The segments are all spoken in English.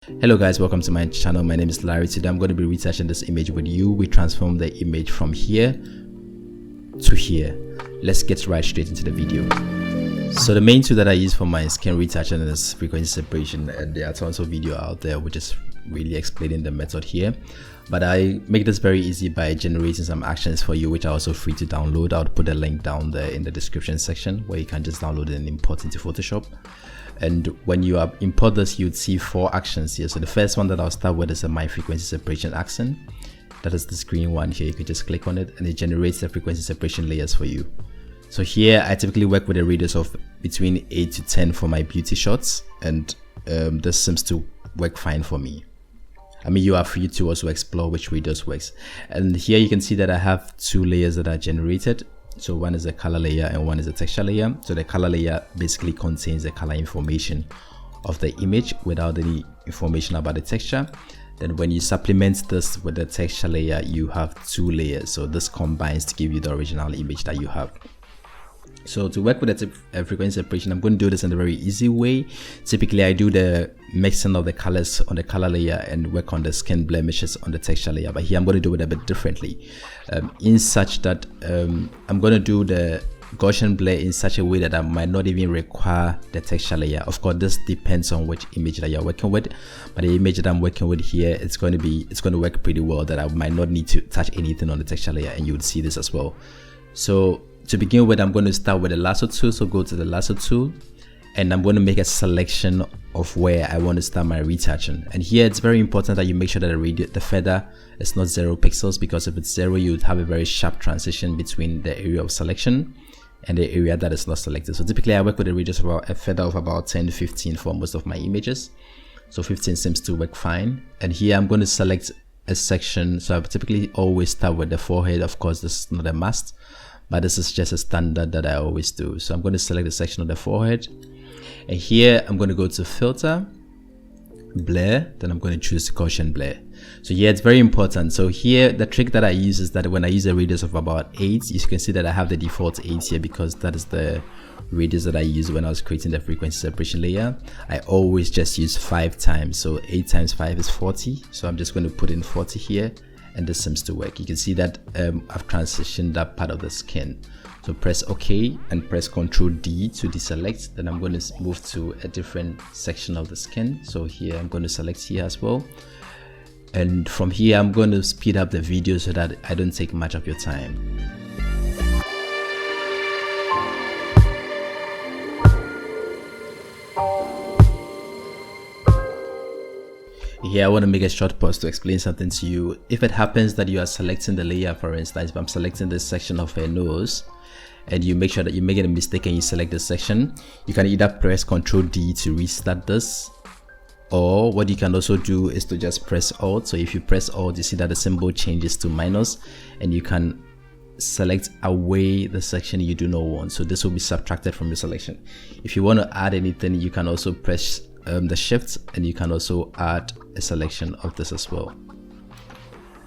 Hello guys, welcome to my channel. My name is Larry. Today I'm going to be retouching this image with you. We transform the image from here to here. Let's get right straight into the video. So the main tool that I use for my skin retouching is frequency separation, and there are tons of video out there which is really explaining the method here, but I make this very easy by generating some actions for you, which are also free to download. I'll put a link down there in the description section where you can just download it and import into Photoshop. And when you import this, you'd see 4 actions here. So the first one that I'll start with is my frequency separation action. That is this green one here. You can just click on it and it generates the frequency separation layers for you. So here I typically work with a radius of between 8 to 10 for my beauty shots, and this seems to work fine for me. I mean, you are free to also explore which radius works. And here you can see that I have 2 layers that are generated. So one is a color layer and one is a texture layer. So the color layer basically contains the color information of the image without any information about the texture. Then when you supplement this with the texture layer, you have 2 layers. So this combines to give you the original image that you have. So to work with the frequency separation, I'm going to do this in a very easy way. Typically, I do the mixing of the colors on the color layer and work on the skin blemishes on the texture layer. But here I'm going to do it a bit differently, in such that I'm going to do the Gaussian blur in such a way that I might not even require the texture layer. Of course, this depends on which image that you're working with, but the image that I'm working with here, it's going to work pretty well, that I might not need to touch anything on the texture layer, and you would see this as well. So to begin with, I'm going to start with the lasso tool. So go to the lasso tool and I'm going to make a selection of where I want to start my retouching. And here it's very important that you make sure that the feather is not 0 pixels, because if it's 0, you would have a very sharp transition between the area of selection and the area that is not selected. So typically I work with a radius of a feather of about 10 to 15 for most of my images. So 15 seems to work fine. And here I'm going to select a section. So I typically always start with the forehead. Of course, this is not a must, but this is just a standard that I always do. So I'm going to select the section of the forehead, and here I'm going to go to filter, blur, then I'm going to choose Gaussian blur. So yeah, it's very important. So here the trick that I use is that when I use a radius of about 8, you can see that I have the default 8 here, because that is the radius that I used when I was creating the frequency separation layer. I always just use 5 times, so 8 times 5 is 40. So I'm just going to put in 40 here, and this seems to work. You can see that I've transitioned that part of the skin. So press OK and press Ctrl D to deselect. Then I'm going to move to a different section of the skin. So here I'm going to select here as well. And from here I'm going to speed up the video so that I don't take much of your time. Here I want to make a short pause to explain something to you. If it happens that you are selecting the layer, for instance, if I'm selecting this section of her nose, and you make sure that you make a mistake and you select this section, you can either press Ctrl D to restart this, or what you can also do is to just press Alt. So if you press Alt, you see that the symbol changes to minus, and you can select away the section you do not want. So this will be subtracted from your selection. If you want to add anything, you can also press the shift, and you can also add a selection of this as well.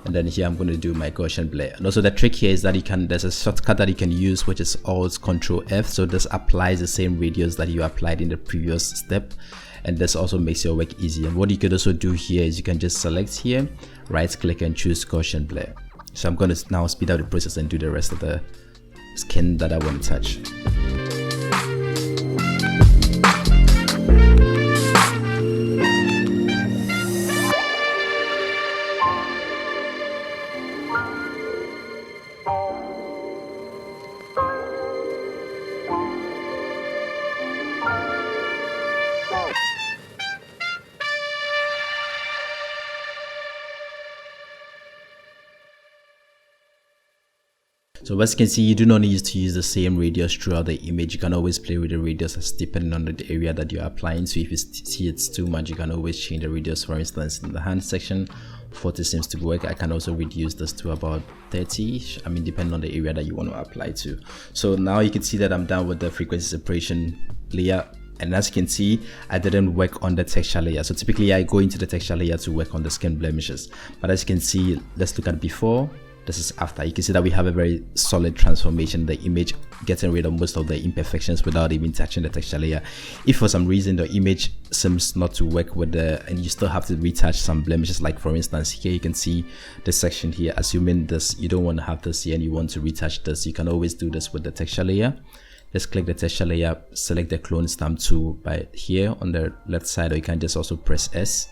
And then here I'm going to do my Gaussian blur. And also the trick here is that there's a shortcut that you can use, which is Alt Control F. So this applies the same radius that you applied in the previous step, and this also makes your work easy. And what you could also do here is you can just select here, right click and choose Gaussian blur. So I'm going to now speed up the process and do the rest of the skin that I want to touch. So as you can see, you do not need to use the same radius throughout the image. You can always play with the radius depending on the area that you're applying. So if you see it's too much, you can always change the radius. For instance, in the hand section, 40 seems to work. I can also reduce this to about 30, I mean, depending on the area that you want to apply to. So now you can see that I'm done with the frequency separation layer. And as you can see, I didn't work on the texture layer. So typically I go into the texture layer to work on the skin blemishes. But as you can see, let's look at before This is after. You can see that we have a very solid transformation, the image getting rid of most of the imperfections without even touching the texture layer. If for some reason the image seems not to work with and you still have to retouch some blemishes, like for instance here you can see this section here, assuming this you don't want to have this here and you want to retouch this, you can always do this with the texture layer. Just click the texture layer, select the clone stamp tool by here on the left side, or you can just also press S.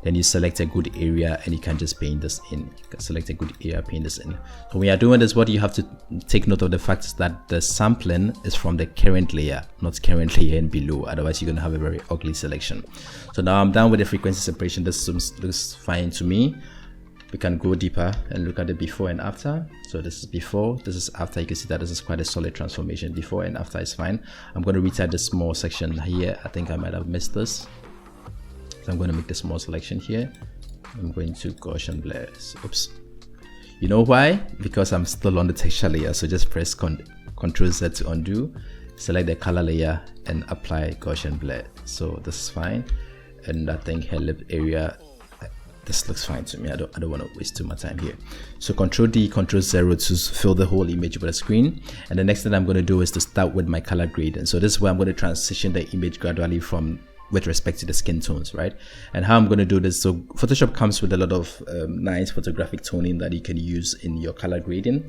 Then you select a good area and you can just paint this in. You can select a good area, paint this in. So when you're doing this, what you have to take note of the fact is that the sampling is from the current layer, not current layer and below. Otherwise, you're gonna have a very ugly selection. So now I'm done with the frequency separation. This looks fine to me. We can go deeper and look at the before and after. So this is before, this is after. You can see that this is quite a solid transformation. Before and after is fine. I'm going to retouch this small section here. I think I might have missed this. So I'm going to make the small selection here. I'm going to Gaussian blur. Oops. You know why? Because I'm still on the texture layer. So just press Ctrl Z to undo. Select the color layer and apply Gaussian blur. So this is fine. And I think her lip area, this looks fine to me. I don't want to waste too much time here. So Ctrl D, Ctrl 0 to fill the whole image with a screen. And the next thing I'm going to do is to start with my color gradient. So this is where I'm going to transition the image gradually from with respect to the skin tones, right? And how I'm going to do this, so Photoshop comes with a lot of nice photographic toning that you can use in your color gradient.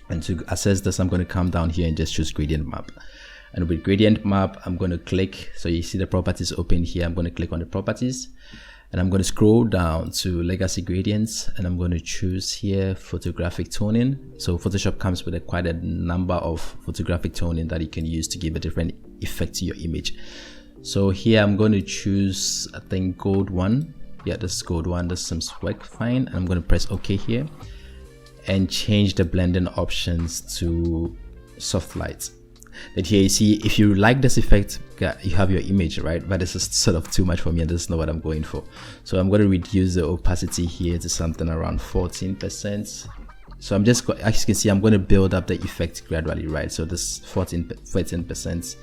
And to access this, I'm going to come down here and just choose gradient map. And with gradient map, I'm going to click, so you see the properties open here. I'm going to click on the properties and I'm going to scroll down to legacy gradients, and I'm going to choose here photographic toning. So Photoshop comes with quite a number of photographic toning that you can use to give a different effect to your image. So here I'm going to choose, I think, gold 1. Yeah, this is gold 1. This seems work fine. And I'm going to press OK here and change the blending options to soft light. Then here you see, if you like this effect, you have your image, right? But this is sort of too much for me and this is not what I'm going for. So I'm going to reduce the opacity here to something around 14%. So I'm just, as you can see, I'm going to build up the effect gradually, right? So this 14%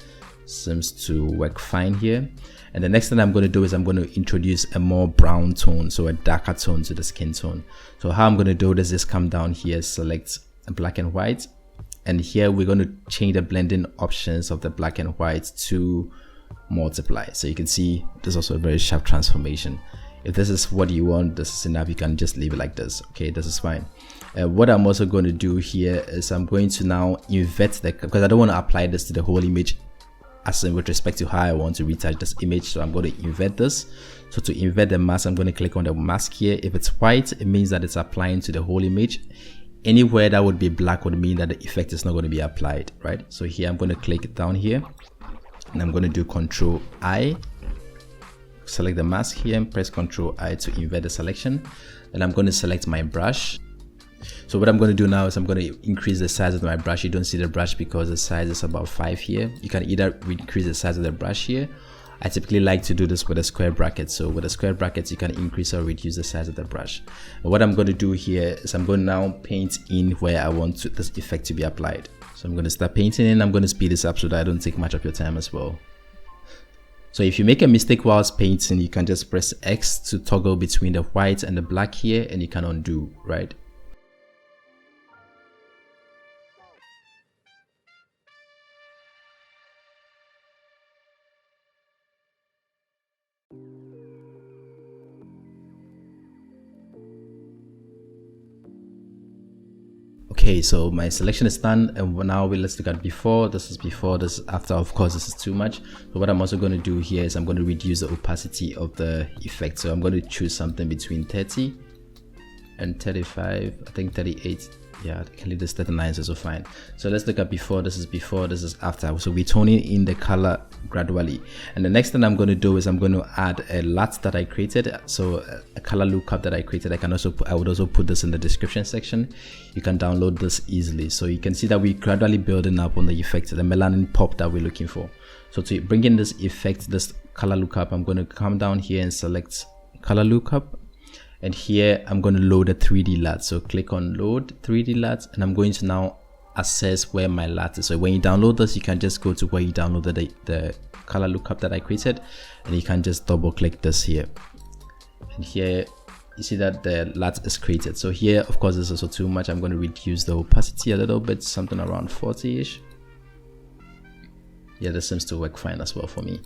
seems to work fine here. And the next thing I'm going to do is I'm going to introduce a more brown tone, so a darker tone to the skin tone. So how I'm going to do this is come down here, select black and white, and here we're going to change the blending options of the black and white to multiply. So you can see there's also a very sharp transformation. If this is what you want, this is enough, you can just leave it like this. Okay, this is fine. What I'm also going to do here is I'm going to now invert because I don't want to apply this to the whole image as in with respect to how I want to retouch this image. So I'm going to invert this. So to invert the mask, I'm going to click on the mask here. If it's white, it means that it's applying to the whole image. Anywhere that would be black would mean that the effect is not going to be applied, right? So here I'm going to click down here and I'm going to do Ctrl I, select the mask here and press Ctrl I to invert the selection. Then I'm going to select my brush. So what I'm going to do now is I'm going to increase the size of my brush. You don't see the brush because the size is about 5 here. You can either increase the size of the brush here. I typically like to do this with a square bracket. So with a square bracket, you can increase or reduce the size of the brush. And what I'm going to do here is I'm going to now paint in where I want this effect to be applied. So I'm going to start painting in. I'm going to speed this up so that I don't take much of your time as well. So if you make a mistake whilst painting, you can just press X to toggle between the white and the black here, and you can undo, right? Okay, so my selection is done, and now let's look at before. This is before, this is after. Of course, this is too much. So what I'm also going to do here is I'm going to reduce the opacity of the effect. So I'm going to choose something between 30 and 35. I think 38. Yeah, I can leave this 39, is also fine. So let's look at before. This is after. So we're toning in the color gradually. And the next thing I'm going to do is I'm going to add a LUT that I created. So a color lookup that I created. I would also put this in the description section. You can download this easily. So you can see that we're gradually building up on the effect, the melanin pop that we're looking for. So to bring in this effect, this color lookup, I'm going to come down here and select color lookup. And here I'm going to load a 3D LUT. So click on load 3D LUT, and I'm going to now assess where my LUT is. So when you download this, you can just go to where you downloaded the color lookup that I created, and you can just double click this here. And here you see that the LUT is created. So here, of course, this is also too much. I'm going to reduce the opacity a little bit, something around 40-ish. Yeah, this seems to work fine as well for me.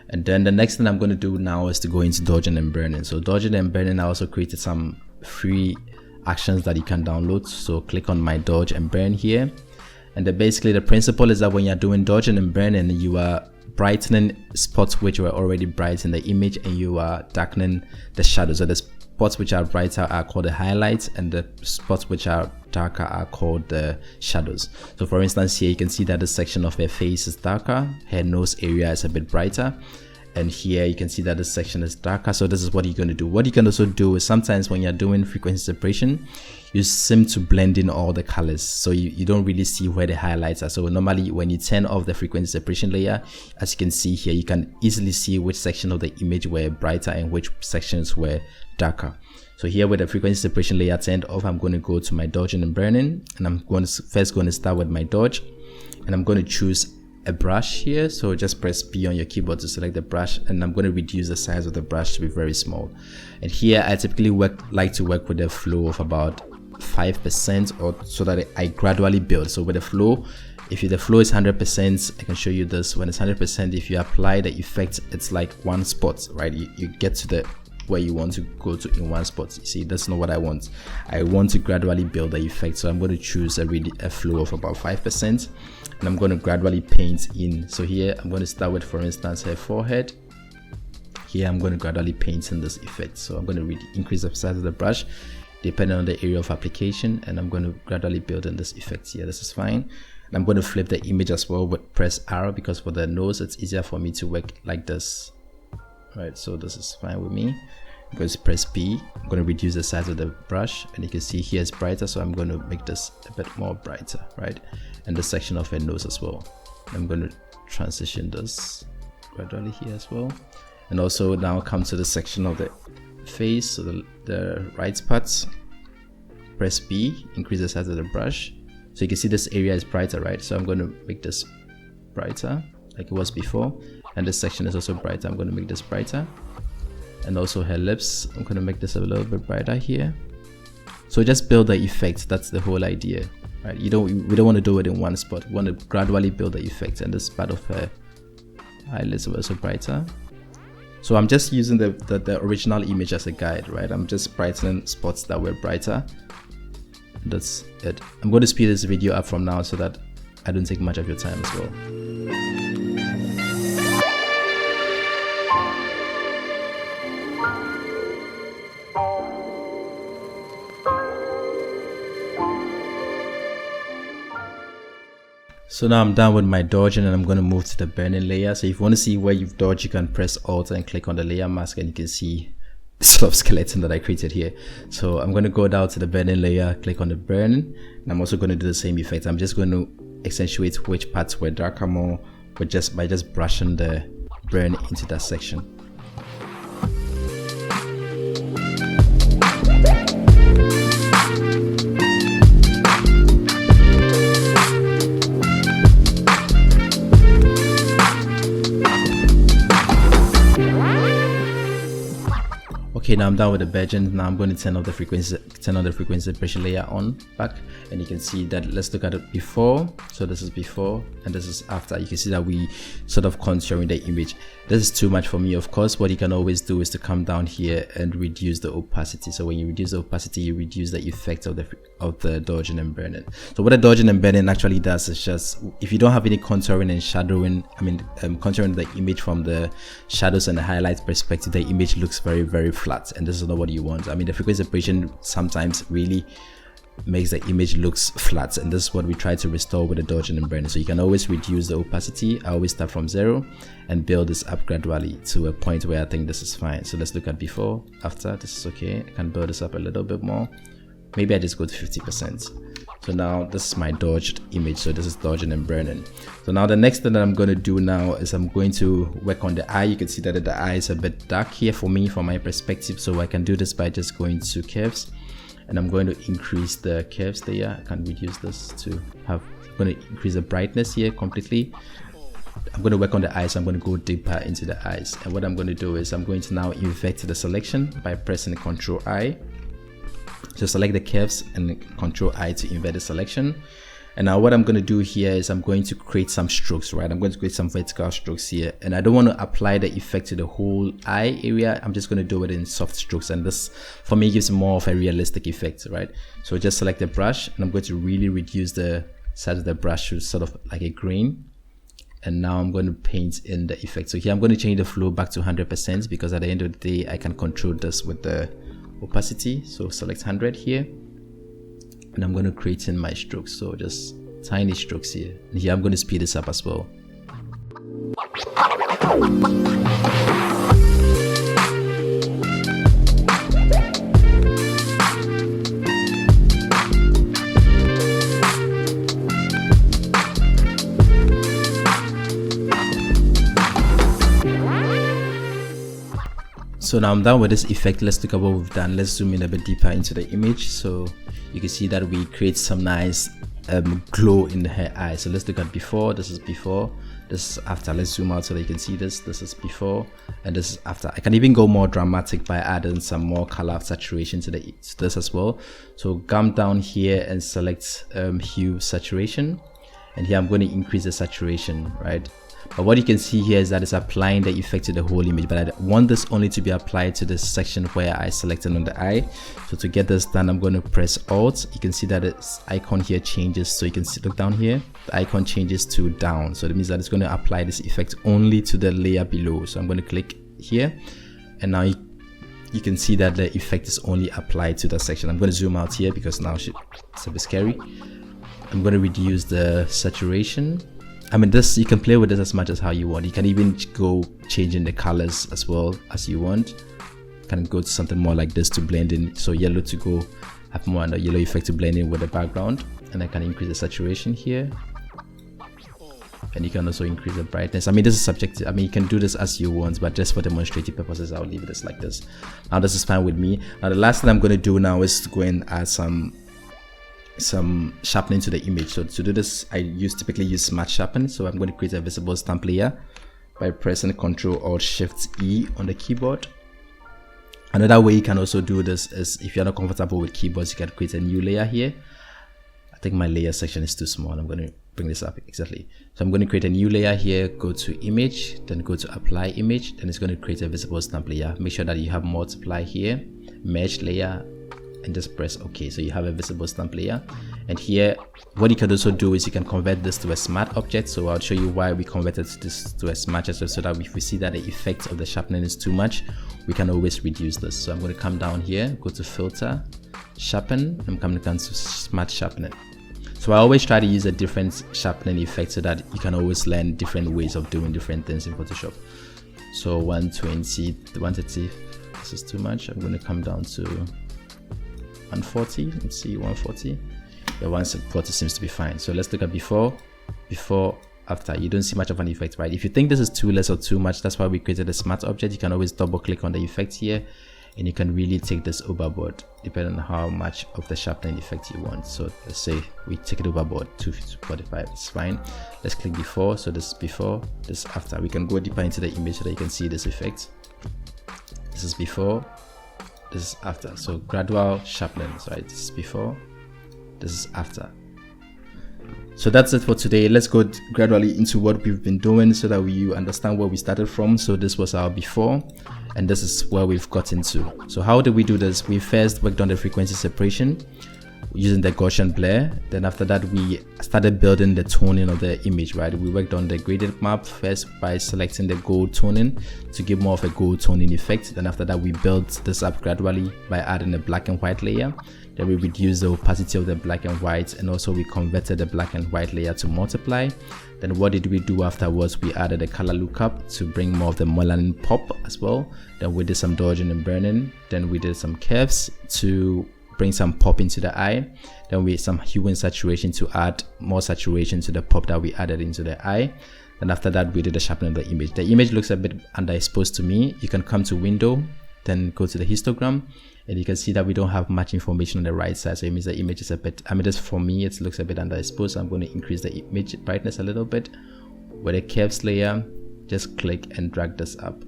And then the next thing I'm going to do now is to go into dodging and burning. So dodging and burning, I also created some free actions that you can download. So click on my dodge and burn here. And then basically the principle is that when you're doing dodging and burning, you are brightening spots which were already bright in the image, and you are darkening the shadows. So the spots which are brighter are called the highlights, and the spots which are darker are called the shadows. So for instance, here you can see that the section of her face is darker, her nose area is a bit brighter, and here you can see that this section is darker. So this is what you're going to do. What you can also do is sometimes when you're doing frequency separation, you seem to blend in all the colors, so you don't really see where the highlights are. So normally when you turn off the frequency separation layer, as you can see here, you can easily see which section of the image were brighter and which sections were darker. So here with the frequency separation layer turned off, I'm going to go to my dodging and burning, and I'm first going to start with my dodge, and I'm going to choose a brush here. So just press B on your keyboard to select the brush, and I'm going to reduce the size of the brush to be very small. And here I typically like to work with a flow of about 5%, or so that I gradually build. So with the flow, if the flow is 100%, I can show you this. When it's 100%, if you apply the effect, it's like one spot, right? You get to the where you want to go to in one spot. You see, that's not what I want. I want to gradually build the effect. So I'm going to choose a flow of about 5%, and I'm going to gradually paint in. So here I'm going to start with, for instance, her forehead. Here I'm going to gradually paint in this effect. So I'm going to increase the size of the brush depending on the area of application, and I'm going to gradually build in this effect here. This is fine. And I'm going to flip the image as well, but press R, because for the nose it's easier for me to work like this. Right, so this is fine with me. I'm going to press B. I'm going to reduce the size of the brush, and you can see here it's brighter, so I'm going to make this a bit more brighter, right? And the section of her nose as well. I'm going to transition this gradually here as well, and also now come to the section of the face, so the right parts. Press B, increase the size of the brush, so you can see this area is brighter, right? So I'm going to make this brighter like it was before, and this section is also brighter. I'm going to make this brighter, and also her lips, I'm going to make this a little bit brighter here. So just build the effect. That's the whole idea, right? We don't want to do it in one spot. We want to gradually build the effect, and this part of her eyelids are also brighter. So I'm just using the original image as a guide, right? I'm just brightening spots that were brighter. That's it. I'm going to speed this video up from now so that I don't take much of your time as well. So now I'm done with my dodging, and I'm going to move to the burning layer. So if you want to see where you've dodged, you can press Alt and click on the layer mask, and you can see the sort of skeleton that I created here. So I'm going to go down to the burning layer, click on the burn, and I'm also going to do the same effect. I'm just going to accentuate which parts were darker more, but by just brushing the burn into that section. Okay, now I'm done with the burgeon. Now I'm going to turn on the frequency separation layer on back, and you can see that. Let's look at it before. So this is before and this is after. You can see that we sort of contouring the image. This is too much for me, of course. What you can always do is to come down here and reduce the opacity. So when you reduce the opacity, you reduce the effect of the dodging and burning. So what the dodging and burning actually does is just, if you don't have any contouring and shadowing, contouring the image from the shadows and the highlights perspective, the image looks very, very flat, and this is not what you want. The frequency separation sometimes really makes the image looks flat, and this is what we try to restore with the dodging and burning. So you can always reduce the opacity. I always start from 0 and build this up gradually to a point where I think this is fine. So let's look at before, after. This is okay. I can build this up a little bit more. Maybe I just go to 50%. So now this is my dodged image. So this is dodging and burning. So now the next thing that I'm going to do now is I'm going to work on the eye. You can see that the eye is a bit dark here for me, from my perspective. So I can do this by just going to curves, and I'm going to increase the curves layer. I can reduce this to have, I'm going to increase the brightness here completely. I'm going to work on the eyes. So I'm going to go deeper into the eyes, and what I'm going to do is I'm going to now invert the selection by pressing Ctrl I. So select the curves and Ctrl I to invert the selection. And now what I'm going to do here is I'm going to create some strokes, right? I'm going to create some vertical strokes here, and I don't want to apply the effect to the whole eye area. I'm just going to do it in soft strokes, and this for me gives more of a realistic effect, right? So just select the brush, and I'm going to really reduce the size of the brush to sort of like a grain. And now I'm going to paint in the effect. So here I'm going to change the flow back to 100% because at the end of the day I can control this with the opacity. So select 100 here, and I'm going to create in my strokes, so just tiny strokes here. And here I'm going to speed this up as well. So now I'm done with this effect. Let's look at what we've done. Let's zoom in a bit deeper into the image, so you can see that we create some nice glow in the hair eye. So let's look at before. This is before, this is after. Let's zoom out so that you can see this. This is before and this is after. I can even go more dramatic by adding some more color saturation to this as well. So come down here and select Hue Saturation, and here I'm going to increase the saturation, right? But what you can see here is that it's applying the effect to the whole image, but I want this only to be applied to this section where I selected on the eye. So to get this done, I'm going to press Alt. You can see that its icon here changes, so you can see, look down here, the icon changes to down, so that means that it's going to apply this effect only to the layer below. So I'm going to click here, and now you can see that the effect is only applied to that section. I'm going to zoom out here because now it's a bit scary. I'm going to reduce the saturation. I mean, this, you can play with this as much as how you want. You can even go changing the colors as well as you want. You can go to something more like this to blend in. So yellow to go have more under yellow effect to blend in with the background, and I can increase the saturation here. And you can also increase the brightness. I mean, this is subjective. I mean, you can do this as you want, but just for demonstrative purposes, I'll leave this like this. Now this is fine with me. Now the last thing I'm going to do now is to go and add some sharpening to the image. So to do this, I typically use smart sharpen. So I'm going to create a visible stamp layer by pressing Ctrl Alt Shift E on the keyboard. Another way you can also do this is, if you're not comfortable with keyboards, you can create a new layer here. I think my layer section is too small. I'm going to bring this up exactly. So I'm going to create a new layer here, go to image, then go to apply image, then it's going to create a visible stamp layer. Make sure that you have multiply here, merge layer, and just press OK. So you have a visible stamp layer. And here what you can also do is you can convert this to a smart object. So I'll show you why we converted this to a smart object, so that if we see that the effect of the sharpening is too much, we can always reduce this. So I'm going to come down here, go to filter, sharpen. I'm coming down to smart sharpening. So I always try to use a different sharpening effect so that you can always learn different ways of doing different things in Photoshop. So 120, 130, this is too much. I'm going to come down to 140. Let's see, 140. Yeah, 140 seems to be fine. So let's look at before, after. You don't see much of an effect, right? If you think this is too less or too much, that's why we created a smart object. You can always double click on the effect here, and you can really take this overboard depending on how much of the sharpening effect you want. So let's say we take it overboard to 45. It's fine. Let's click before. So this is before, this is after. We can go deeper into the image so that you can see this effect. This is before, this is after. So gradual sharpening, right? This is before, this is after. So that's it for today. Let's go gradually into what we've been doing so that you understand where we started from. So this was our before, and this is where we've got into. So how did we do this? We first worked on the frequency separation using the Gaussian blur. Then after that, we started building the toning of the image, right? We worked on the gradient map first by selecting the gold toning to give more of a gold toning effect. Then after that, we built this up gradually by adding a black and white layer. Then we reduced the opacity of the black and white, and also we converted the black and white layer to multiply. Then what did we do afterwards? We added a color lookup to bring more of the melanin pop as well. Then we did some dodging and burning. Then we did some curves to bring some pop into the eye. Then we some hue and saturation to add more saturation to the pop that we added into the eye. And after that, we did the sharpening of the image. The image looks a bit underexposed to me. You can come to window, then go to the histogram, and you can see that we don't have much information on the right side. So it means the image is a bit, I mean, just for me, it looks a bit underexposed. So I'm going to increase the image brightness a little bit. with a curves layer, just click and drag this up.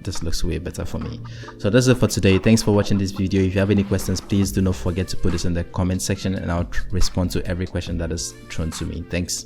This looks way better for me. So that's it for today. Thanks for watching this video. If you have any questions, please do not forget to put this in the comment section, and I'll respond to every question that is thrown to me. Thanks.